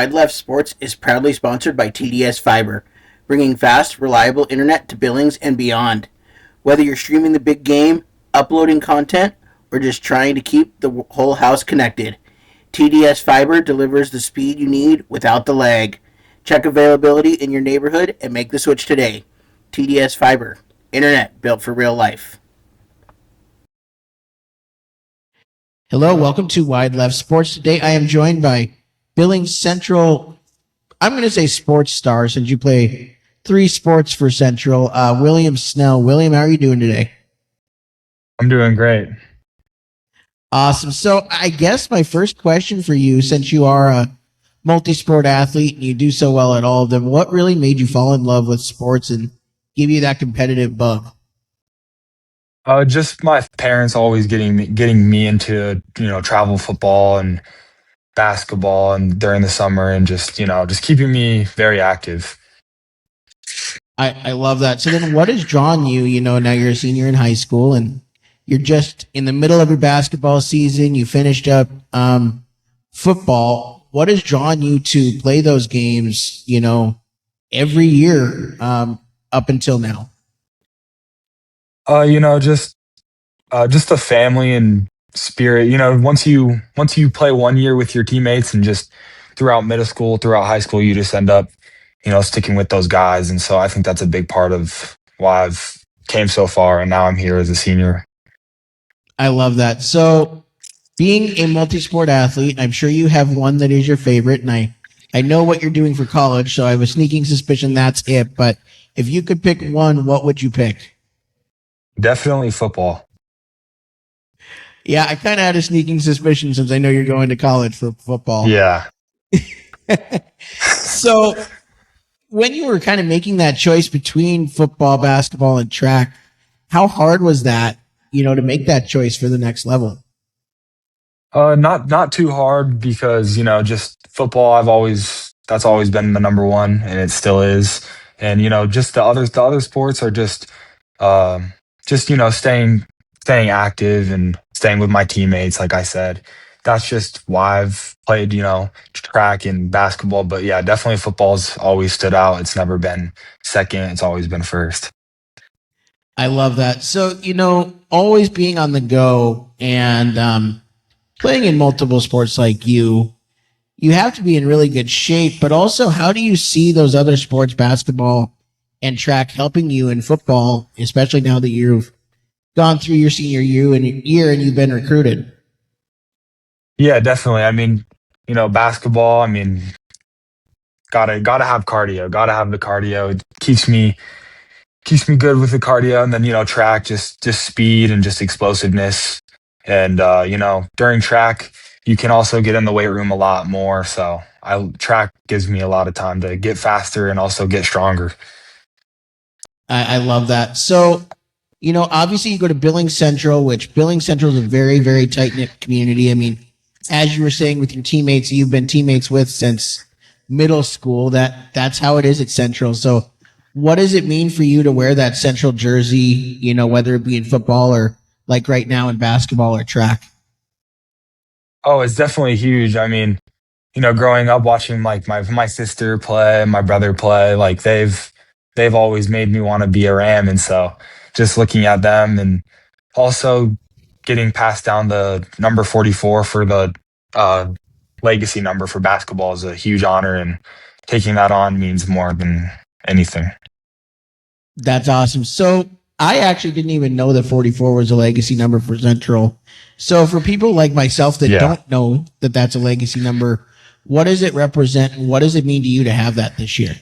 Wide Left Sports is proudly sponsored by TDS Fiber, bringing fast, reliable internet to Billings and beyond. Whether you're streaming the big game, uploading content, or just trying to keep the whole house connected, TDS Fiber delivers the speed you need without the lag. Check availability in your neighborhood and make the switch today. TDS Fiber, internet built for real life. Hello, welcome to Wide Left Sports. Today I am joined by Billings Central, I'm going to say sports star since you play 3 sports for Central, William Snell. William, how are you doing today? I'm doing great. Awesome. So I guess my first question for you, since you are a multi-sport athlete and you do so well at all of them, what really made you fall in love with sports and give you that competitive bug? Just my parents always getting me into travel football and basketball and during the summer and just keeping me very active. I love that. So then what has drawn you, now you're a senior in high school and you're just in the middle of your basketball season, you finished up football. What has drawn you to play those games, every year up until now? Just the family and spirit. Once you play one year with your teammates and just throughout middle school, throughout high school, you just end up, sticking with those guys. And so I think that's a big part of why I've came so far. And now I'm here as a senior. I love that. So being a multi-sport athlete, I'm sure you have one that is your favorite. And I know what you're doing for college, so I have a sneaking suspicion that's it. But if you could pick one, what would you pick? Definitely football. Yeah, I kind of had a sneaking suspicion since I know you're going to college for football. Yeah. So when you were kind of making that choice between football, basketball, and track, how hard was that, to make that choice for the next level? Not too hard because, just football, that's always been the number one and it still is. And, just the other sports are just staying active and staying with my teammates. Like I said, that's just why I've played, track and basketball. But yeah, definitely football's always stood out. It's never been second. It's always been first. I love that. So, always being on the go and playing in multiple sports like you have to be in really good shape. But also, how do you see those other sports, basketball and track, helping you in football, especially now that you've gone through your senior year and you've been recruited? Yeah, definitely. I mean, basketball, gotta have cardio, gotta have the cardio. It keeps me good with the cardio. And then, track, just speed and just explosiveness. And, during track, you can also get in the weight room a lot more. So track gives me a lot of time to get faster and also get stronger. I love that. So, obviously you go to Billings Central, which Billings Central is a very, very tight-knit community. As you were saying with your teammates, you've been teammates with since middle school. That's how it is at Central. So what does it mean for you to wear that Central jersey, whether it be in football or like right now in basketball or track? Oh, it's definitely huge. Growing up watching like my sister play, my brother play, like they've always made me want to be a Ram. And so just looking at them and also getting passed down the number 44 for the legacy number for basketball is a huge honor, and taking that on means more than anything. That's awesome. So I actually didn't even know that 44 was a legacy number for Central. So for people like myself that don't know that that's a legacy number, what does it represent and what does it mean to you to have that this year?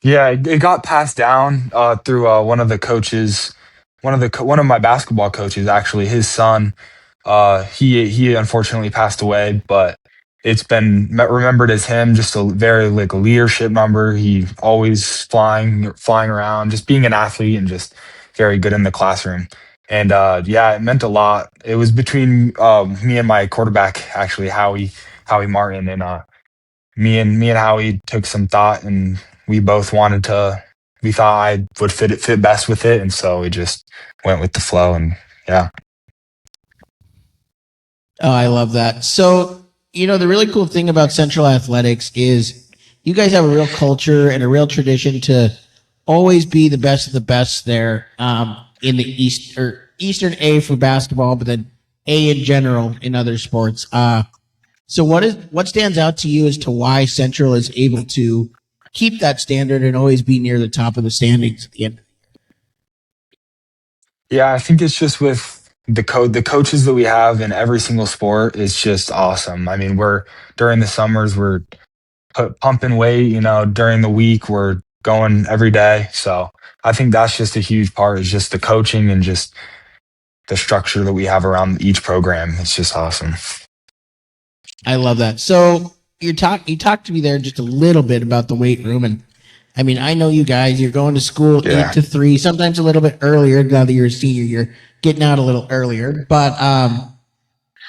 Yeah, it got passed down through one of the coaches, one of my basketball coaches. Actually, his son, he unfortunately passed away, but it's been remembered as him. Just a very like a leadership number. He always flying around, just being an athlete and just very good in the classroom. And it meant a lot. It was between me and my quarterback, actually, Howie Martin, and me and Howie took some thought, and we both we thought I would fit best with it. And so we just went with the flow, and yeah. Oh, I love that. So, the really cool thing about Central Athletics is you guys have a real culture and a real tradition to always be the best of the best there in the East or Eastern A for basketball, but then A in general in other sports. So what stands out to you as to why Central is able to keep that standard and always be near the top of the standings at the end? Yeah, I think it's just with the coaches that we have in every single sport is just awesome. I mean, we're during the summers we're pumping weight, during the week we're going every day. So I think that's just a huge part is just the coaching and just the structure that we have around each program. It's just awesome. I love that. So you talked to me there just a little bit about the weight room, and I mean I know you guys. You're going to school eight Yeah. to three, sometimes a little bit earlier. Now that you're a senior, you're getting out a little earlier. But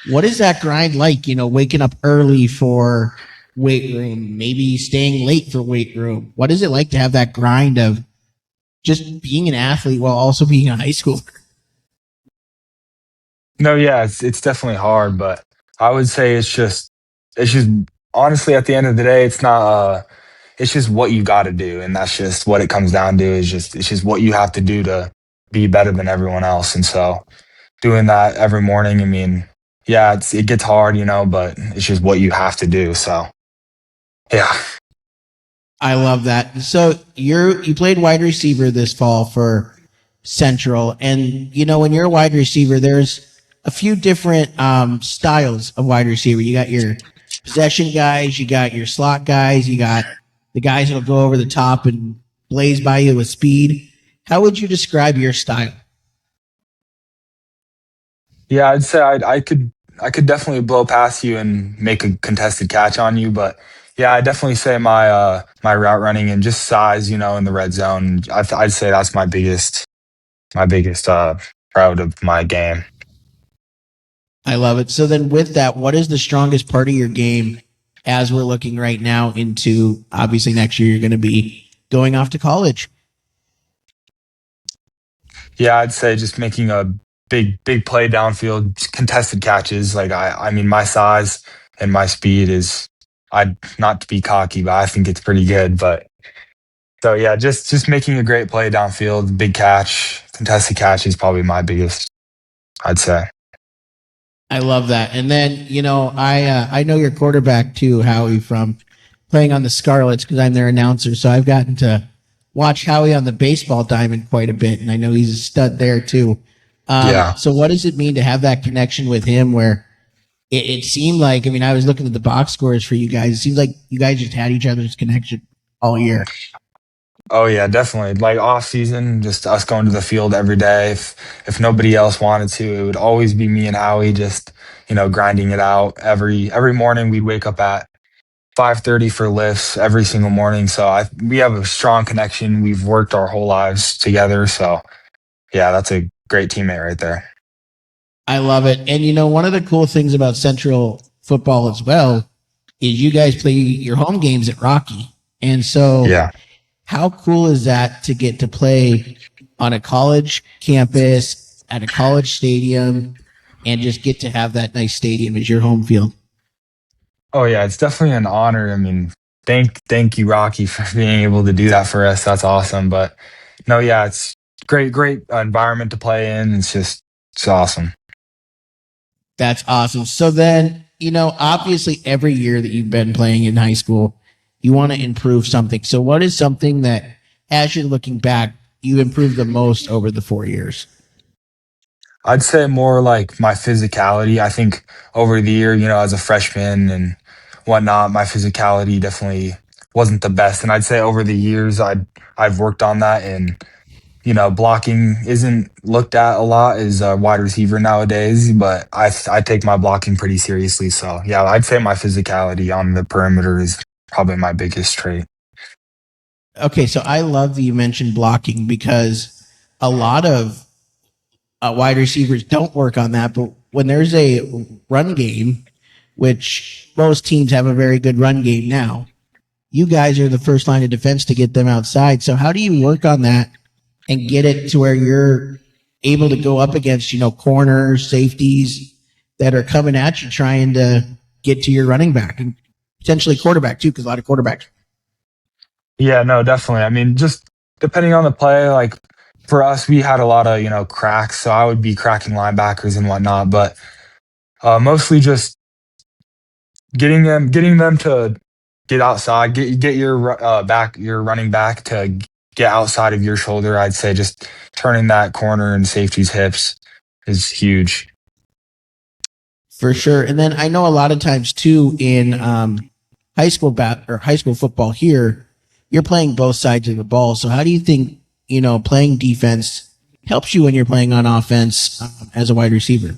what is that grind like? Waking up early for weight room, maybe staying late for weight room. What is it like to have that grind of just being an athlete while also being a high schooler? No, yeah, it's definitely hard, but I would say it's just honestly at the end of the day, it's not it's just what you got to do, and that's just what it comes down to. Is just it's just what you have to do to be better than everyone else, and so doing that every morning. I mean, yeah, it gets hard, but it's just what you have to do. So yeah, I love that. So you played wide receiver this fall for Central, and when you're a wide receiver, there's a few different styles of wide receiver. You got your possession guys, you got your slot guys, you got the guys that'll go over the top and blaze by you with speed. How would you describe your style? yeah, I'd say I could definitely blow past you and make a contested catch on you, but yeah, I definitely say my route running and just size, in the red zone. I'd say that's my biggest proud of my game. I love it. So then, with that, what is the strongest part of your game as we're looking right now into obviously next year? You're going to be going off to college. Yeah, I'd say just making a big play downfield, contested catches. Like I mean, my size and my speed is, I not to be cocky, but I think it's pretty good. But so yeah, just making a great play downfield, big catch, contested catch is probably my biggest, I'd say. I love that. And then I know your quarterback too, Howie, from playing on the Scarlets because I'm their announcer. So I've gotten to watch Howie on the baseball diamond quite a bit, and I know he's a stud there too. Yeah. So what does it mean to have that connection with him? Where it seemed like, I mean, I was looking at the box scores for you guys. It seems like you guys just had each other's connection all year. Oh yeah, definitely. Like off season, just us going to the field every day. If nobody else wanted to, it would always be me and Howie just, grinding it out. Every morning we'd wake up at 5:30 for lifts every single morning. So we have a strong connection. We've worked our whole lives together. So yeah, that's a great teammate right there. I love it. And one of the cool things about Central football as well is you guys play your home games at Rocky. And so Yeah. how cool is that to get to play on a college campus at a college stadium and just get to have that nice stadium as your home field? Oh yeah, it's definitely an honor. I mean, thank you, Rocky, for being able to do that for us. That's awesome. But no, yeah, it's great environment to play in. It's awesome. That's awesome. So then, obviously every year that you've been playing in high school, you want to improve something. So what is something that as you're looking back, you improved the most over the 4 years? I'd say more like my physicality. I think over the year, as a freshman and whatnot, my physicality definitely wasn't the best. And I'd say over the years, I've worked on that. And blocking isn't looked at a lot as a wide receiver nowadays. But I take my blocking pretty seriously. So yeah, I'd say my physicality on the perimeter is probably my biggest trait. Okay, so I love that you mentioned blocking because a lot of wide receivers don't work on that. But when there's a run game, which most teams have a very good run game now, you guys are the first line of defense to get them outside. So how do you work on that and get it to where you're able to go up against, corners, safeties, that are coming at you trying to get to your running back and potentially quarterback too, because a lot of quarterbacks. Yeah, no, definitely. I mean, just depending on the play, like for us, we had a lot of, cracks. So I would be cracking linebackers and whatnot, but mostly just getting them to get outside, get your your running back to get outside of your shoulder. I'd say just turning that corner and safety's hips is huge. For sure. And then I know a lot of times too in high school football here, you're playing both sides of the ball. So how do you think, playing defense helps you when you're playing on offense as a wide receiver?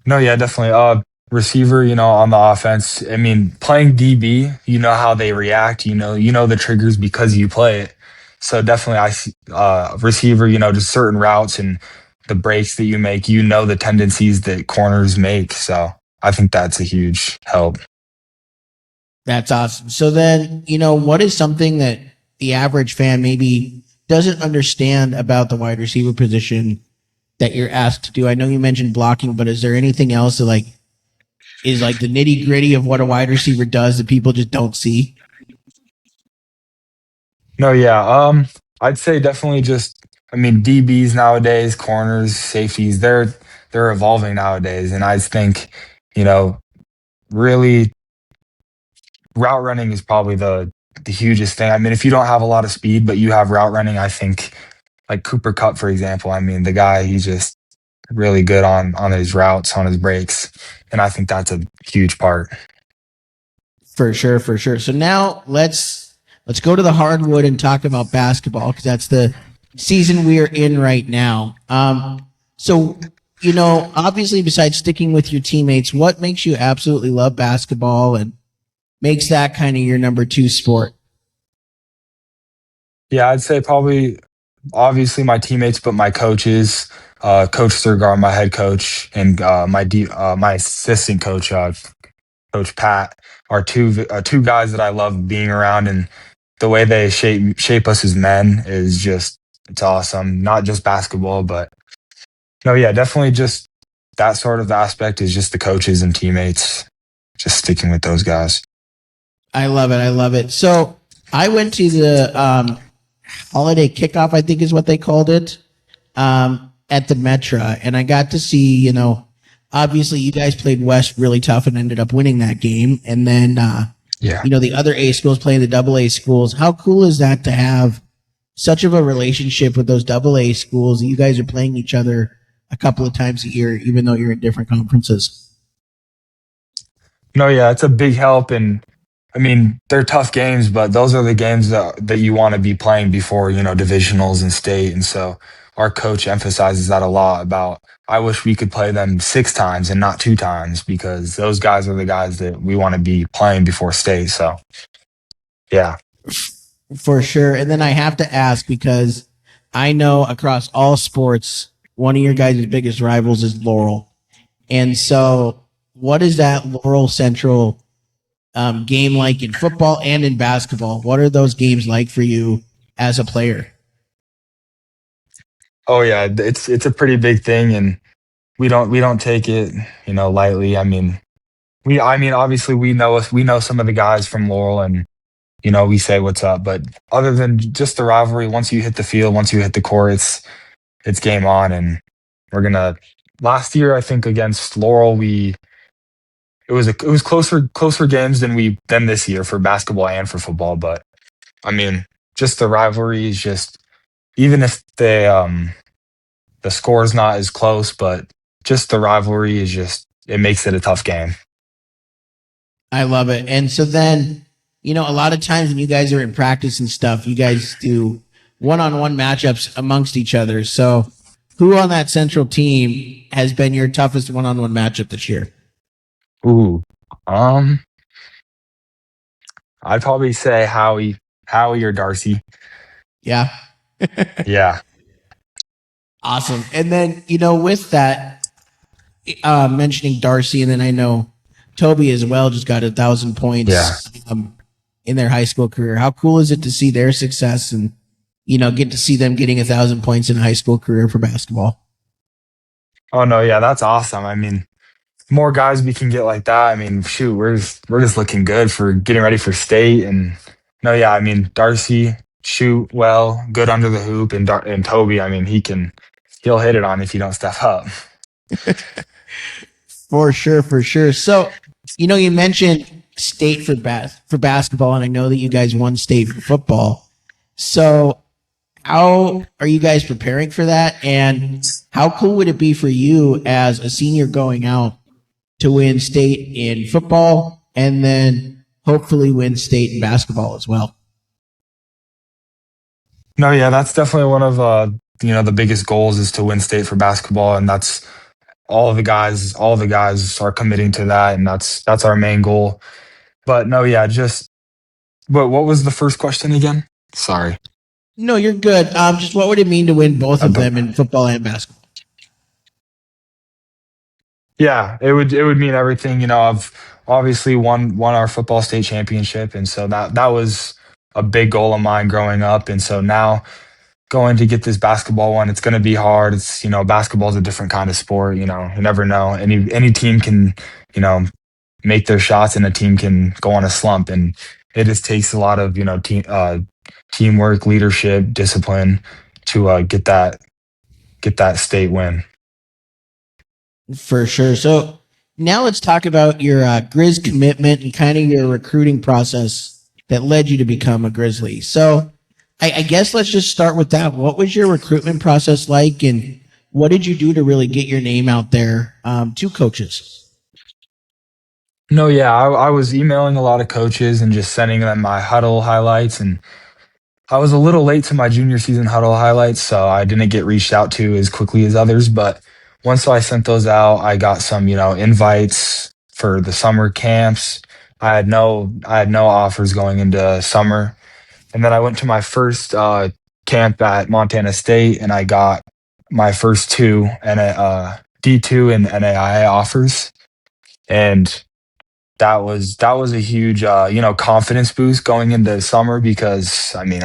No, yeah, definitely. Receiver, on the offense. I mean, playing DB, you know how they react. You know the triggers because you play it. So definitely, I see receiver. Just certain routes and the breaks that you make. You know the tendencies that corners make. So I think that's a huge help. That's awesome. So then, what is something that the average fan maybe doesn't understand about the wide receiver position that you're asked to do? I know you mentioned blocking, but is there anything else that is like the nitty gritty of what a wide receiver does that people just don't see? No, yeah. I'd say definitely just. I mean, DBs nowadays, corners, safeties, they're evolving nowadays, and I think, you know, really route running is probably the hugest thing. I mean, if you don't have a lot of speed, but you have route running, I think like Cooper Cup, for example. I mean, the guy he's just really good on his routes, on his breaks, and I think that's a huge part. For sure, for sure. So now let's go to the hardwood and talk about basketball because that's the season we are in right now. So obviously, besides sticking with your teammates, what makes you absolutely love basketball and makes that kind of your number two sport? Yeah, I'd say probably obviously my teammates, but my coaches, Coach Thurgar, my head coach, and my assistant coach, Coach Pat, are two guys that I love being around, and the way they shape us as men is just it's awesome. Not just basketball, but no, yeah, definitely just that sort of aspect is just the coaches and teammates, just sticking with those guys. I love it. I love it. So I went to the holiday kickoff, I think is what they called it, at the Metra, and I got to see, obviously you guys played West really tough and ended up winning that game, and then Yeah. the other A schools playing the double A schools. How cool is that to have such of a relationship with those double A schools? You guys are playing each other a couple of times a year, even though you're in different conferences. No, yeah, it's a big help, and I mean they're tough games, but those are the games that you want to be playing before divisionals and state, and so our coach emphasizes that a lot. About I wish we could play them 6 times and not 2 times because those guys are the guys that we want to be playing before state. So yeah, For sure. And then I have to ask because I know across all sports, one of your guys' biggest rivals is Laurel. And so, what is that Laurel Central game like in football and in basketball? What are those games like for you as a player? oh yeah, it's a pretty big thing, and we don't take it lightly. I mean obviously we know some of the guys from Laurel, and we say what's up. But other than just the rivalry, once you hit the field, once you hit the court, it's game on. And we're gonna. Last year, I think against Laurel, it was closer games than this year for basketball and for football. But I mean, just the rivalry is just even if the score is not as close, but just the rivalry is just it makes it a tough game. I love it. And so then, a lot of times when you guys are in practice and stuff, you guys do one-on-one matchups amongst each other. So, who on that central team has been your toughest one-on-one matchup this year? Ooh, um, I'd probably say Howie or Darcy. Yeah. Yeah, Awesome. And then, with that, mentioning Darcy, and then I know Toby as well just got 1,000 yeah. points in their high school career. How cool is it to see their success and, get to see them getting 1,000 points in a high school career for basketball? Oh no, yeah, that's awesome. I mean, more guys we can get like that. I mean, shoot, we're just looking good for getting ready for state. And no, yeah, I mean, Darcy shoot well, good under the hoop, and and Toby, I mean, he'll hit it on if you don't step up. For sure, for sure. So, you mentioned state for basketball, and I know that you guys won state for football. So, how are you guys preparing for that? And how cool would it be for you as a senior going out to win state in football and then hopefully win state in basketball as well? No, yeah, that's definitely one of the biggest goals is to win state for basketball, and that's all the guys are committing to that, and that's our main goal. But no, yeah, just what was the first question again? Sorry. No, you're good. Just what would it mean to win both of The them in football and basketball? Yeah, it would mean everything. I've obviously won our football state championship, and so that was a big goal of mine growing up. And so now going to get this basketball one, it's going to be hard. It's basketball is a different kind of sport. You never know. Any team can you know make their shots, and a team can go on a slump, and it just takes a lot of teamwork, leadership, discipline to get that state win. For sure. So now let's talk about your Grizz commitment and kind of your recruiting process that led you to become a Grizzly. So I guess let's just start with that. What was your recruitment process like, and what did you do to really get your name out there to coaches? No, yeah, I was emailing a lot of coaches and just sending them my huddle highlights. And I was a little late to my junior season huddle highlights, so I didn't get reached out to as quickly as others. But once I sent those out, I got some, invites for the summer camps. I had no offers going into summer. And then I went to my first camp at Montana State, and I got my first two D2 and NAIA offers. And that was a huge confidence boost going into summer, because I mean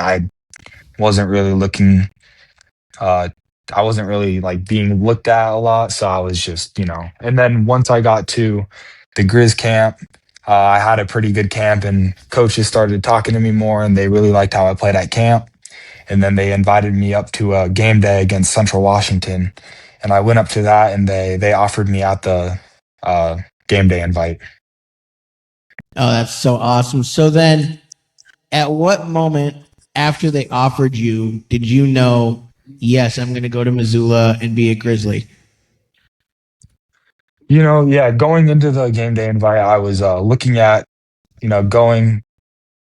wasn't really looking uh I wasn't really like being looked at a lot, so I was just and then once I got to the Grizz camp, I had a pretty good camp, and coaches started talking to me more, and they really liked how I played at camp. And then they invited me up to a game day against Central Washington, and I went up to that, and they offered me out the game day invite. Oh, that's so awesome. So then, at what moment after they offered you did you know, yes, I'm going to go to Missoula and be a Grizzly? Yeah, going into the game day invite, I was looking at, going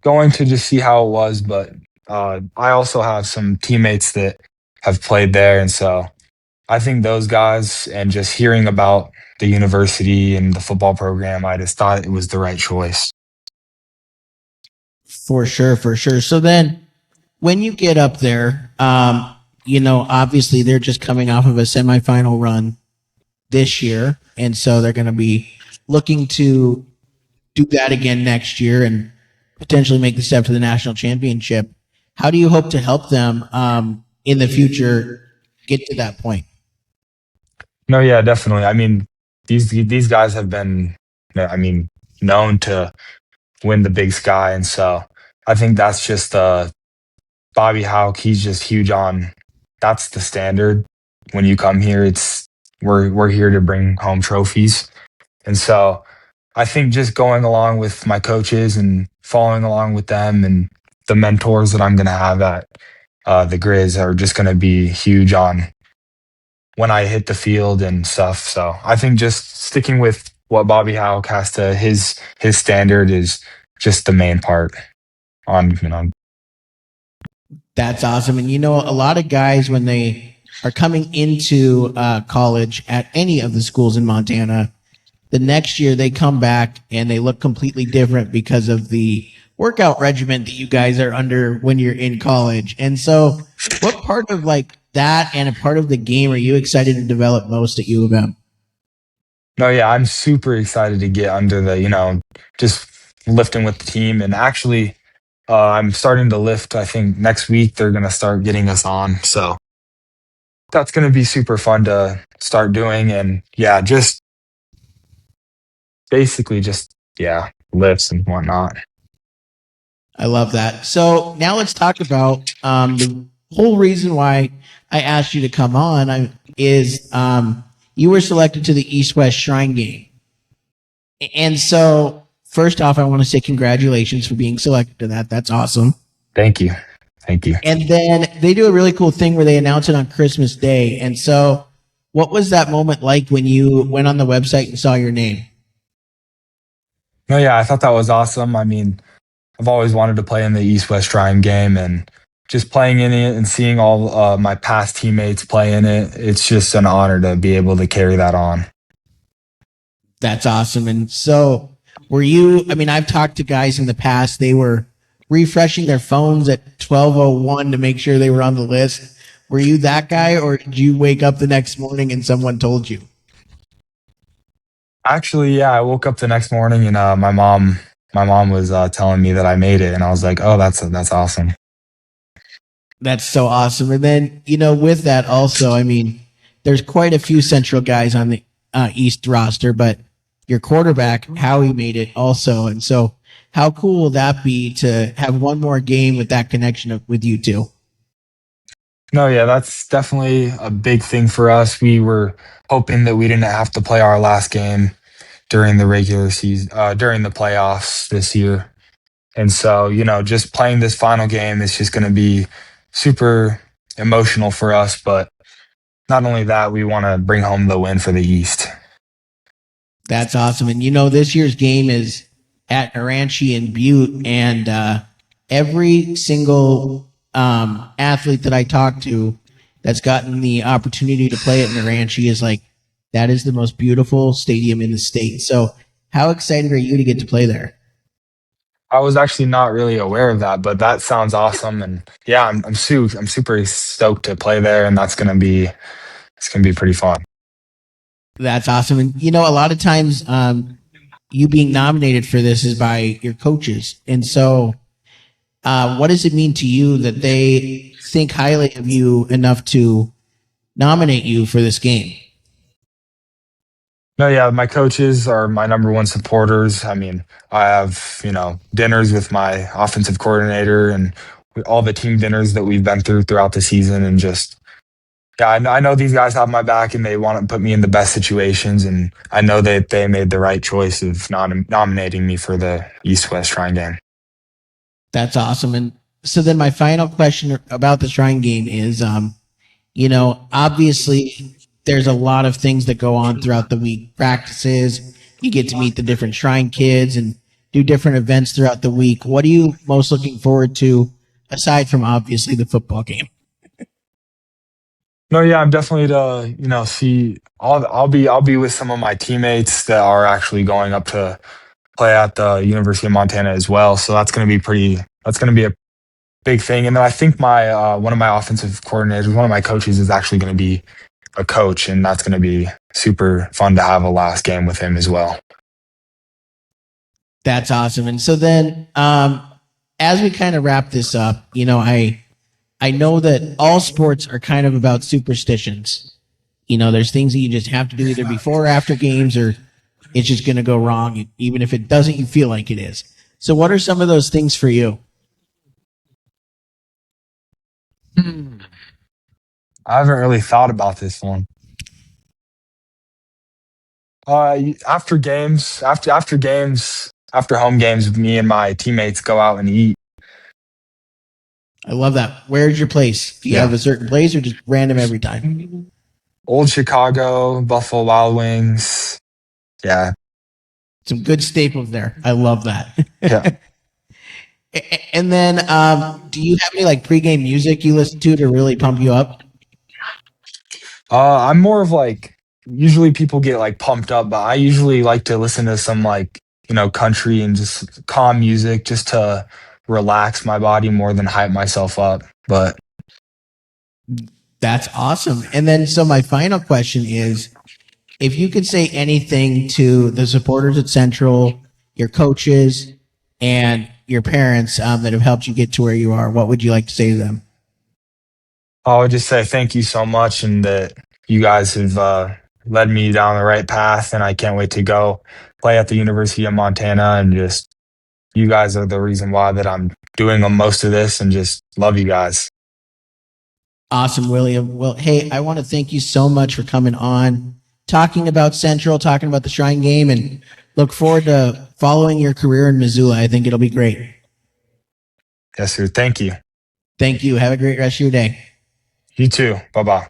to just see how it was, but I also have some teammates that have played there, and so I think those guys, and just hearing about the university and the football program, I just thought it was the right choice. For sure, for sure. So then, when you get up there, obviously they're just coming off of a semifinal run this year, and so they're going to be looking to do that again next year and potentially make the step to the national championship. How do you hope to help them in the future get to that point? No, yeah, definitely. I mean, these guys have been, I mean, known to win the Big Sky, and so I think that's just Bobby Houck. He's just huge on. That's the standard when you come here. It's we're here to bring home trophies, and so I think just going along with my coaches and following along with them, and the mentors that I'm going to have at the Grizz are just going to be huge on when I hit the field and stuff. So I think just sticking with what Bobby Houck has to his standard is just the main part on. That's awesome. And a lot of guys, when they are coming into college at any of the schools in Montana, the next year they come back and they look completely different because of the workout regimen that you guys are under when you're in college. And so, what part of like that and a part of the game are you excited to develop most at U of M? No, yeah, I'm super excited to get under the, just lifting with the team. And actually, I'm starting to lift. I think next week they're going to start getting us on. So that's going to be super fun to start doing. And yeah, just basically just, yeah, lifts and whatnot. I love that. So now let's talk about the whole reason why I asked you to come on is you were selected to the East West Shrine Game. And so, first off, I want to say congratulations for being selected to that. That's awesome. Thank you. Thank you. And then they do a really cool thing where they announce it on Christmas Day. And so, what was that moment like when you went on the website and saw your name? No, yeah, I thought that was awesome. I mean, I've always wanted to play in the East West Shrine Game, and just playing in it and seeing all my past teammates play in it, it's just an honor to be able to carry that on. That's awesome. And so, were you? I mean, I've talked to guys in the past. They were refreshing their phones at 12:01 to make sure they were on the list. Were you that guy, or did you wake up the next morning and someone told you? Actually, yeah, I woke up the next morning and my mom was telling me that I made it, and I was like, oh, that's awesome. That's so awesome. And then, with that also, I mean, there's quite a few Central guys on the East roster, but your quarterback, Howie, made it also. And so, how cool will that be to have one more game with that connection with you two? No, yeah, that's definitely a big thing for us. We were hoping that we didn't have to play our last game during the regular season, during the playoffs this year. And so, just playing this final game is just going to be super emotional for us. But not only that, we want to bring home the win for the East. That's awesome. And this year's game is at Naranchi and Butte, and every single athlete that I talk to that's gotten the opportunity to play at Naranchi is like, that is the most beautiful stadium in the state. So, how excited are you to get to play there? I was actually not really aware of that, but that sounds awesome. And yeah, I'm super stoked to play there, and it's gonna be pretty fun. That's awesome. And a lot of times, you being nominated for this is by your coaches. And so, what does it mean to you that they think highly of you enough to nominate you for this game? No, yeah, my coaches are my number one supporters. I mean, I have, dinners with my offensive coordinator and all the team dinners that we've been throughout the season. And just, yeah, I know these guys have my back and they want to put me in the best situations. And I know that they made the right choice of nominating me for the East West Shrine Game. That's awesome. And so then my final question about the Shrine Game is, obviously there's a lot of things that go on throughout the week. Practices, you get to meet the different Shrine kids and do different events throughout the week. What are you most looking forward to aside from obviously the football game? No, yeah, I'm definitely to, see I'll be with some of my teammates that are actually going up to play at the University of Montana as well. So that's going to be a big thing. And then I think my one of my offensive coordinators, one of my coaches is actually going to be a coach, and that's going to be super fun to have a last game with him as well. That's awesome. And so then, as we kind of wrap this up, I know that all sports are kind of about superstitions. There's things that you just have to do either before or after games, or it's just going to go wrong. Even if it doesn't, you feel like it is. So what are some of those things for you? I haven't really thought about this one. After games, after home games, me and my teammates go out and eat. I love that. Where's your place? Do you have a certain place or just random every time? Old Chicago, Buffalo Wild Wings. Yeah. Some good staples there. I love that. Yeah. And then, do you have any like pregame music you listen to really pump you up? I'm more of like, usually people get like pumped up, but I usually like to listen to some like, country and just calm music just to relax my body more than hype myself up. But that's awesome. And then, so my final question is, if you could say anything to the supporters at Central, your coaches, and your parents that have helped you get to where you are, what would you like to say to them? I would just say thank you so much, and that you guys have led me down the right path, and I can't wait to go play at the University of Montana. And just you guys are the reason why that I'm doing most of this, and just love you guys. Awesome, William. Well, hey, I want to thank you so much for coming on, talking about Central, talking about the Shrine game, and look forward to following your career in Missoula. I think it'll be great. Yes, sir. Thank you. Thank you. Have a great rest of your day. You too. Bye bye.